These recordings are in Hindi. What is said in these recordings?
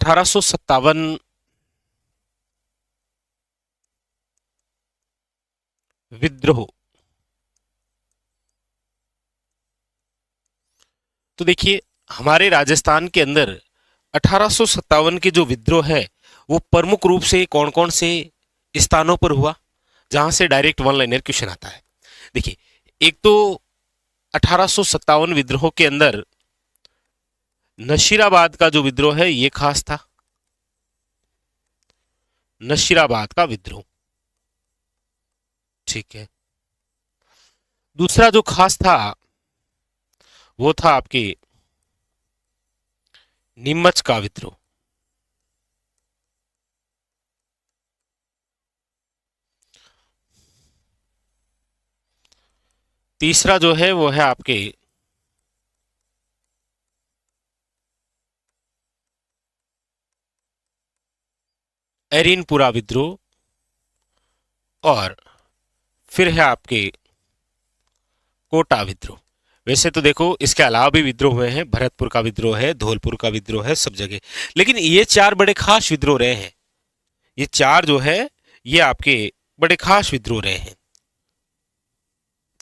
1857 विद्रोह। तो देखिए हमारे राजस्थान के अंदर 1857 के जो विद्रोह है वो प्रमुख रूप से कौन कौन से स्थानों पर हुआ, जहां से डायरेक्ट वन लाइनर क्वेश्चन आता है। देखिए एक तो 1857 विद्रोह के अंदर नशीराबाद का जो विद्रोह है ये खास था, नशीराबाद का विद्रोह। ठीक है। दूसरा जो खास था वो था आपके नीमच का विद्रोह। तीसरा जो है वो है आपके एरिनपुरा विद्रोह। और फिर है आपके कोटा विद्रोह। वैसे तो देखो इसके अलावा भी विद्रोह हुए हैं, भरतपुर का विद्रोह है, धौलपुर का विद्रोह है, सब जगह, लेकिन ये चार बड़े खास विद्रोह रहे हैं। ये चार जो है ये आपके बड़े खास विद्रोह रहे हैं।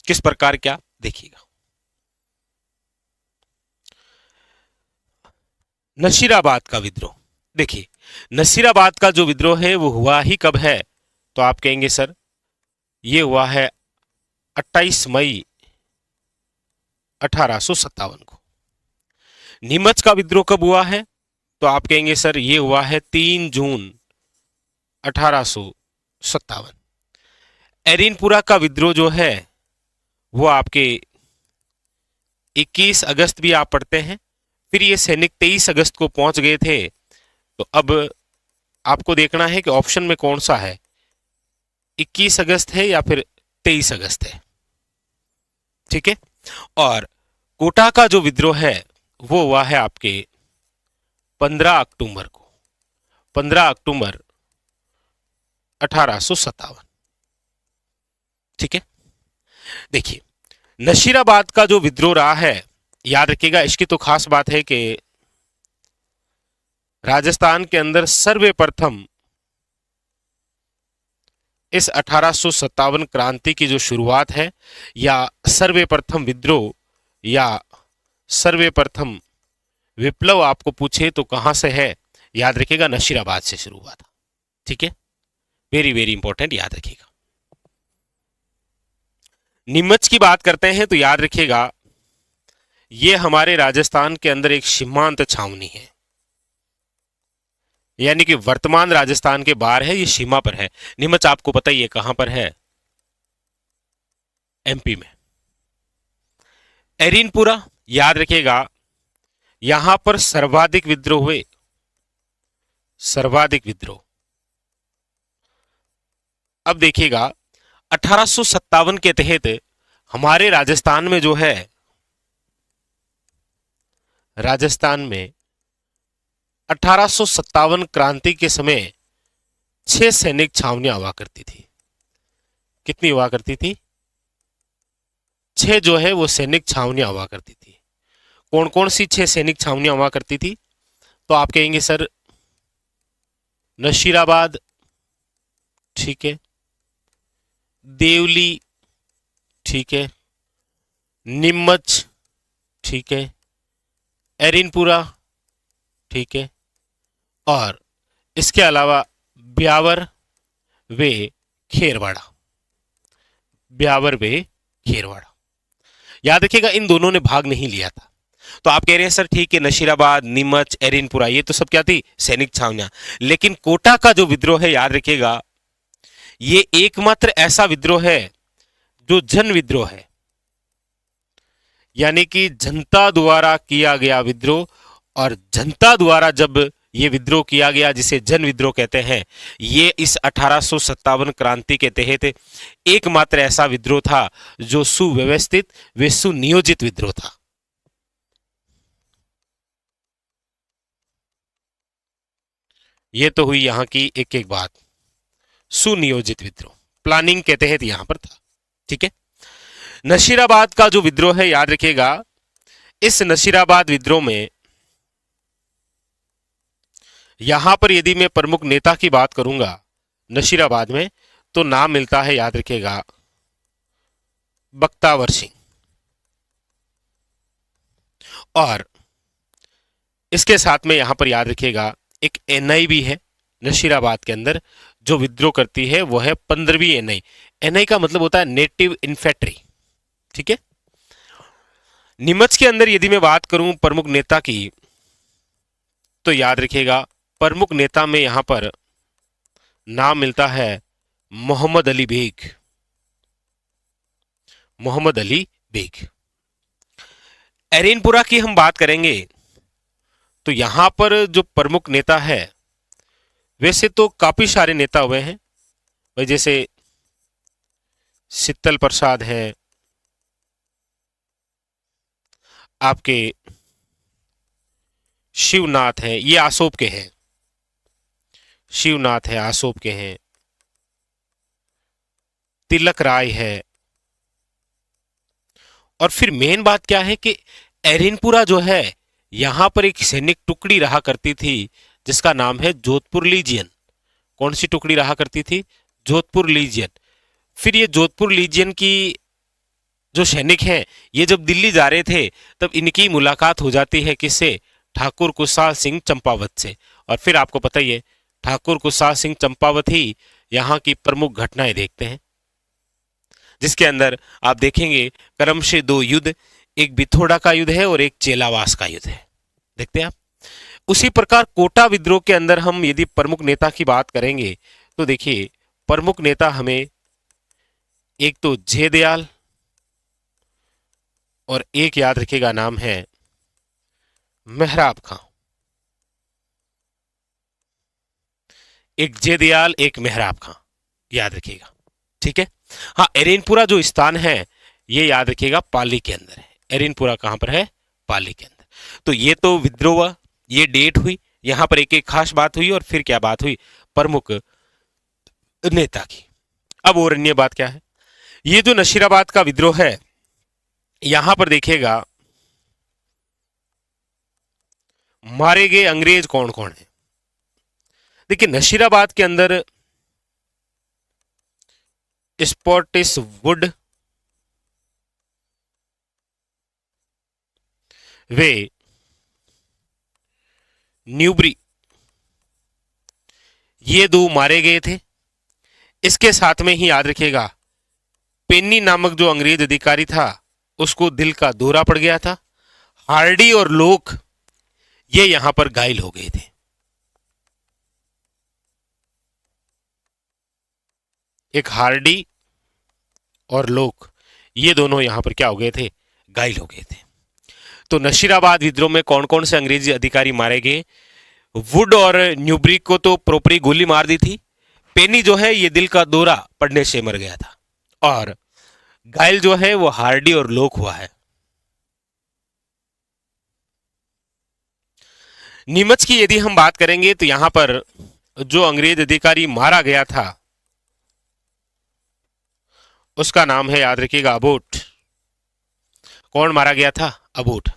किस प्रकार क्या देखिएगा। नशीराबाद का विद्रोह। देखिए नसीराबाद का जो विद्रोह है वो हुआ ही कब है, तो आप कहेंगे सर ये हुआ है 28 मई 1857 को। नीमच का विद्रोह कब हुआ है, तो आप कहेंगे सर ये हुआ है 3 जून 1857। एरिनपुरा का विद्रोह जो है वो आपके 21 अगस्त भी आप पढ़ते हैं। फिर ये सैनिक 23 अगस्त को पहुंच गए थे। तो अब आपको देखना है कि ऑप्शन में कौन सा है, 21 अगस्त है या फिर 23 अगस्त है। ठीक है। और कोटा का जो विद्रोह है वो हुआ है आपके 15 अक्टूबर को, 15 अक्टूबर 1857। ठीक है। देखिए नशीराबाद का जो विद्रोह रहा है, याद रखिएगा इसकी तो खास बात है कि राजस्थान के अंदर सर्वप्रथम इस 1857 क्रांति की जो शुरुआत है, या सर्वप्रथम विद्रोह या सर्वप्रथम विप्लव आपको पूछे तो कहां से है, याद रखिएगा नशीराबाद से शुरू हुआ था। ठीक है, वेरी वेरी इंपॉर्टेंट, याद रखिएगा। नीमच की बात करते हैं तो याद रखिएगा ये हमारे राजस्थान के अंदर एक सीमांत छावनी है, यानी कि वर्तमान राजस्थान के बाहर है, ये सीमा पर है। नीमच आपको पता ही है कहां पर है, एमपी में। एरिनपुरा याद रखिएगा यहां पर सर्वाधिक विद्रोह हुए, सर्वाधिक विद्रोह। अब देखिएगा 1857 के तहत हमारे राजस्थान में जो है, राजस्थान में 1857 क्रांति के समय 6 सैनिक छावनियां हुआ करती थी। कितनी हुआ करती थी, 6 जो है वो सैनिक छावनियां हुआ करती थी। कौन कौन सी 6 सैनिक छावनियां हुआ करती थी, तो आप कहेंगे सर नशीराबाद, ठीक है, देवली, ठीक है, नीमच, ठीक है, एरिनपुरा, ठीक है, और इसके अलावा ब्यावर वे खेरवाड़ा, ब्यावर वे खेरवाड़ा। याद रखिएगा इन दोनों ने भाग नहीं लिया था। तो आप कह रहे हैं सर ठीक है नशीराबाद, नीमच, एरिनपुरा ये तो सब क्या थी, सैनिक छावनियां, लेकिन कोटा का जो विद्रोह है याद रखिएगा ये एकमात्र ऐसा विद्रोह है जो जन विद्रोह है, यानी कि जनता द्वारा किया गया विद्रोह। और जनता द्वारा जब ये विद्रोह किया गया जिसे जन विद्रोह कहते हैं, ये इस 1857 क्रांति के तहत एकमात्र ऐसा विद्रोह था जो सुव्यवस्थित व सुनियोजित विद्रोह था। ये तो हुई यहां की एक एक बात, सुनियोजित विद्रोह, प्लानिंग के तहत यहां पर था। ठीक है। नशीराबाद का जो विद्रोह है याद रखिएगा, इस नशीराबाद विद्रोह में यहां पर यदि मैं प्रमुख नेता की बात करूंगा नशीराबाद में, तो नाम मिलता है, याद रखिएगा, बख्तावर सिंह। और इसके साथ में यहां पर याद रखिएगा एक एनआई भी है नशीराबाद के अंदर जो विद्रोह करती है, वो है 15वीं एनआई। एनआई का मतलब होता है नेटिव इन्फेंट्री। ठीक है। नीमच के अंदर यदि मैं बात करूं प्रमुख नेता की, तो याद रखिएगा प्रमुख नेता में यहां पर नाम मिलता है मोहम्मद अली बेग। मोहम्मद अली बेग। एरेनपुरा की हम बात करेंगे तो यहां पर जो प्रमुख नेता है, वैसे तो काफी सारे नेता हुए हैं भाई, जैसे शीतल प्रसाद है, आपके शिवनाथ है, ये आसोप के हैं, शिवनाथ है, आसोप के हैं, तिलक राय है। और फिर मेन बात क्या है कि एरेनपुरा जो है, यहां पर एक सैनिक टुकड़ी रहा करती थी जिसका नाम है जोधपुर लीजियन। कौन सी टुकड़ी रहा करती थी? जोधपुर लीजियन। फिर ये जोधपुर लीजियन की जो सैनिक हैं, ये जब दिल्ली जा रहे थे तब इनकी मुलाकात हो जाती है किससे? ठाकुर कुशाल सिंह चंपावत से। और फिर आपको पता ही है ठाकुर कुशाल सिंह चंपावत ही यहाँ की प्रमुख घटनाएं देखते हैं, जिसके अंदर आप देखेंगे क्रमशः दो युद्ध, एक बिथोड़ा का युद्ध है और एक चेलावास का युद्ध है। देखते हैं आप। उसी प्रकार कोटा विद्रोह के अंदर हम यदि प्रमुख नेता की बात करेंगे तो देखिए प्रमुख नेता हमें एक तो जयदयाल और एक याद रखिएगा नाम है मेहराब खां। एक जयदयाल, एक मेहराब खां, याद रखिएगा। ठीक है। हाँ, एरेनपुरा जो स्थान है ये याद रखिएगा पाली के अंदर है। एरेनपुरा कहां पर है? पाली के अंदर। तो ये तो विद्रोह, ये डेट हुई, यहां पर एक एक खास बात हुई। और फिर क्या बात हुई? प्रमुख नेता की। अब और अन्य बात क्या है? ये जो नशीराबाद का विद्रोह है, यहां पर देखिएगा मारे गए अंग्रेज कौन कौन है। देखिए नशीराबाद के अंदर स्पॉटिस वुड, वे न्यूबरी, ये दो मारे गए थे। इसके साथ में ही याद रखिएगा पेन्नी नामक जो अंग्रेज अधिकारी था उसको दिल का दौरा पड़ गया था। हार्डी और लोक ये यहां पर घायल हो गए थे। एक हार्डी और लोक ये दोनों यहां पर क्या हो गए थे? घायल हो गए थे। तो नशीराबाद विद्रोह में कौन कौन से अंग्रेजी अधिकारी मारे गए? वुड और न्यूब्री को तो प्रोपरी गोली मार दी थी। पेनी जो है ये दिल का दौरा पड़ने से मर गया था। और घायल जो है वो हार्डी और लोक हुआ है। नीमच की यदि हम बात करेंगे तो यहां पर जो अंग्रेज अधिकारी मारा गया था उसका नाम है, याद रखिएगा, अबोट। कौन मारा गया था? अबोट।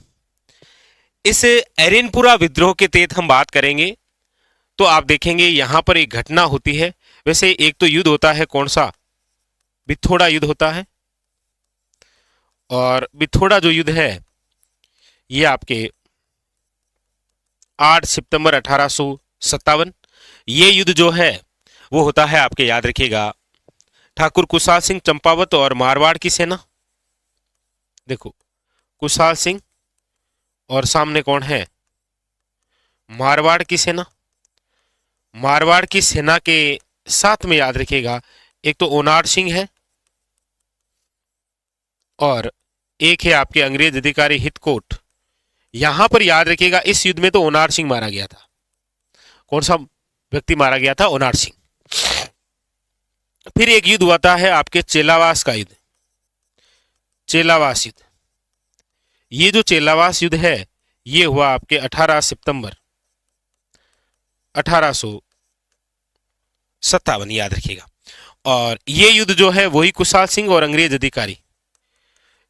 इस एरेनपुरा विद्रोह के तहत हम बात करेंगे तो आप देखेंगे यहां पर एक घटना होती है। वैसे एक तो युद्ध होता है, कौन सा? बिथोड़ा युद्ध होता है। और बिथोड़ा जो युद्ध है ये आपके 8 सितंबर 1857, ये युद्ध जो है वो होता है आपके, याद रखिएगा, ठाकुर कुशाल सिंह चंपावत और मारवाड़ की सेना। देखो कुशाल सिंह और सामने कौन है? मारवाड़ की सेना। मारवाड़ की सेना के साथ में याद रखिएगा एक तो ओनार सिंह है और एक है आपके अंग्रेज अधिकारी हितकोट। यहां पर याद रखिएगा इस युद्ध में तो ओनार सिंह मारा गया था। कौन सा व्यक्ति मारा गया था? ओनार सिंह। फिर एक युद्ध हुआ है आपके चेलावास का युद्ध, चेलावास युद्ध। ये जो चेलावास युद्ध है ये हुआ आपके 18 सितंबर 1857, याद रखिएगा। और ये युद्ध जो है वही कुशाल सिंह और अंग्रेज अधिकारी,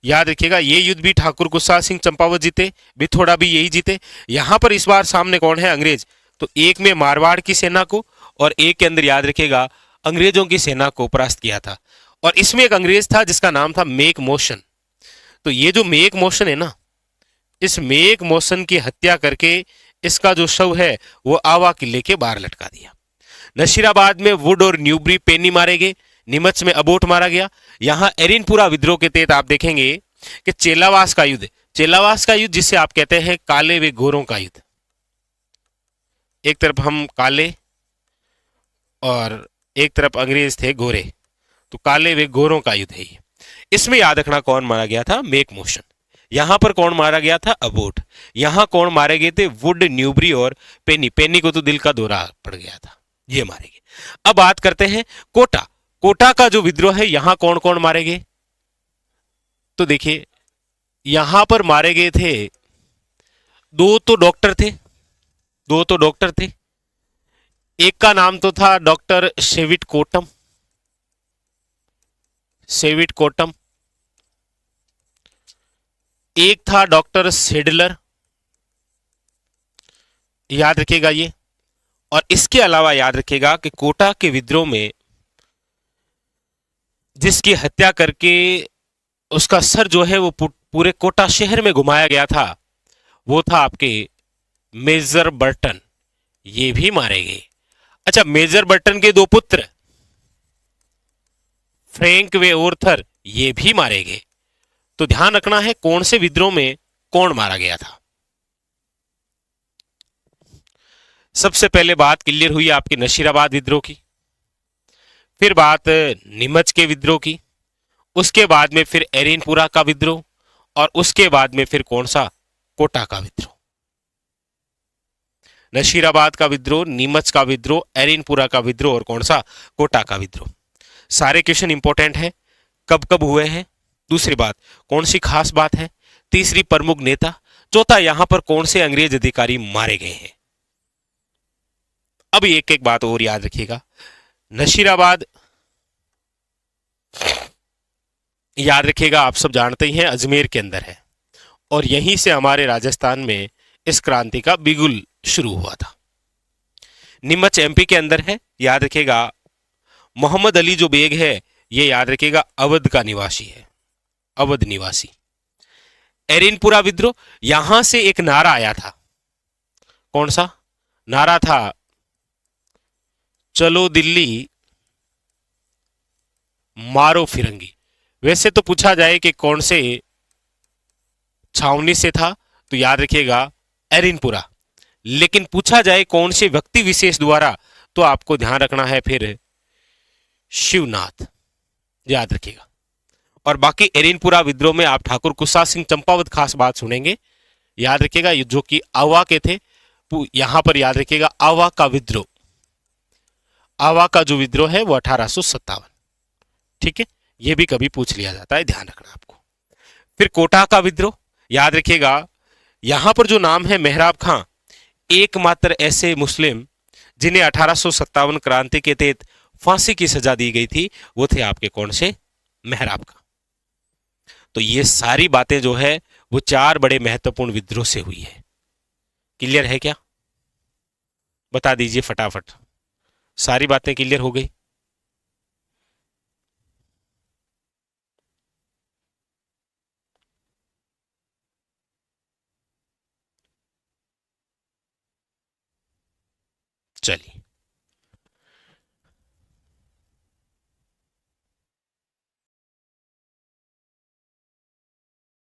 याद रखिएगा, ये युद्ध भी ठाकुर कुशाल सिंह चंपावत जीते, बिथोड़ा भी यही जीते। यहां पर इस बार सामने कौन है? अंग्रेज। तो एक में मारवाड़ की सेना को और एक के अंदर याद रखिएगा अंग्रेजों की सेना को परास्त किया था। और इसमें एक अंग्रेज था जिसका नाम था मेक मोशन। तो ये जो मेक मोशन है ना, इस मेक मोशन की हत्या करके इसका जो शव है वो आवा किले के बाहर लटका दिया। नशीराबाद में वुड और न्यूबरी पेनी मारे गए। नीमच में अबोट मारा गया। यहां एरिनपुरा विद्रोह के तहत आप देखेंगे कि चेलावास का युद्ध, चेलावास का युद्ध जिसे आप कहते हैं काले व गोरों का युद्ध, एक तरफ हम काले और एक तरफ अंग्रेज थे गोरे, तो काले व गोरों का युद्ध है ये। इसमें याद रखना कौन मारा गया था, मेक मोशन। यहां पर कौन मारा गया था, अबोट। यहां कौन मारे गए थे, वुड, न्यूबरी और पेनी। पेनी को तो दिल का दौरा पड़ गया था, ये मारे गए। अब बात करते हैं कोटा। कोटा का जो विद्रोह है यहां कौन कौन मारे गए, तो देखिए यहां पर मारे गए थे दो तो डॉक्टर थे, दो तो डॉक्टर थे। एक का नाम तो था डॉक्टर शेविट कोटम, सेविट कोटम। एक था डॉक्टर सेडलर, याद रखिएगा ये। और इसके अलावा याद रखिएगा कि कोटा के विद्रोह में जिसकी हत्या करके उसका सर जो है वो पूरे कोटा शहर में घुमाया गया था, वो था आपके मेजर बर्टन। ये भी मारे गए। अच्छा, मेजर बर्टन के दो पुत्र फ्रैंक वे ओर्थर, ये भी मारे गए। तो ध्यान रखना है कौन से विद्रोह में कौन मारा गया था। सबसे पहले बात क्लियर हुई आपकी नशीराबाद विद्रोह की, फिर बात नीमच के विद्रोह की, उसके बाद में फिर एरिनपुरा का विद्रोह, और उसके बाद में फिर कौन सा, कोटा का विद्रोह। नशीराबाद का विद्रोह, नीमच का विद्रोह, एरिनपुरा का विद्रोह और कौन सा, कोटा का विद्रोह। सारे क्वेश्चन इंपॉर्टेंट है, कब कब हुए हैं, दूसरी बात कौन सी खास बात है, तीसरी प्रमुख नेता, चौथा यहां पर कौन से अंग्रेज अधिकारी मारे गए हैं। अब एक एक बात और याद रखिएगा। नशीराबाद याद रखिएगा आप सब जानते ही हैं अजमेर के अंदर है, और यहीं से हमारे राजस्थान में इस क्रांति का बिगुल शुरू हुआ था। नीमच एमपी के अंदर है, याद रखिएगा। मोहम्मद अली जो बेग है ये याद रखिएगा अवध का निवासी है, अवध निवासी। एरिनपुरा विद्रोह, यहां से एक नारा आया था, कौन सा नारा था, चलो दिल्ली मारो फिरंगी। वैसे तो पूछा जाए कि कौन से छावनी से था, तो याद रखिएगा एरिनपुरा। लेकिन पूछा जाए कौन से व्यक्ति विशेष द्वारा, तो आपको ध्यान रखना है फिर शिवनाथ, याद रखिएगा। और बाकी एरिनपुरा विद्रोह में आप ठाकुर कुशा सिंह चंपावत खास बात सुनेंगे, याद रखिएगा, जो कि आवा के थे। यहां पर याद रखिएगा आवा का विद्रोह, आवा का जो विद्रोह है वो 1857, ठीक है, ये भी कभी पूछ लिया जाता है, ध्यान रखना आपको। फिर कोटा का विद्रोह, याद रखिएगा, यहां पर जो नाम है मेहराब खां, एकमात्र ऐसे मुस्लिम जिन्हें 1857 क्रांति के तहत फांसी की सजा दी गई थी, वो थे आपके कौन से, मेहराब खां। तो ये सारी बातें जो है वो चार बड़े महत्वपूर्ण विद्रोह से हुई है। क्लियर है क्या, बता दीजिए फटाफट। सारी बातें क्लियर हो गई। चलिए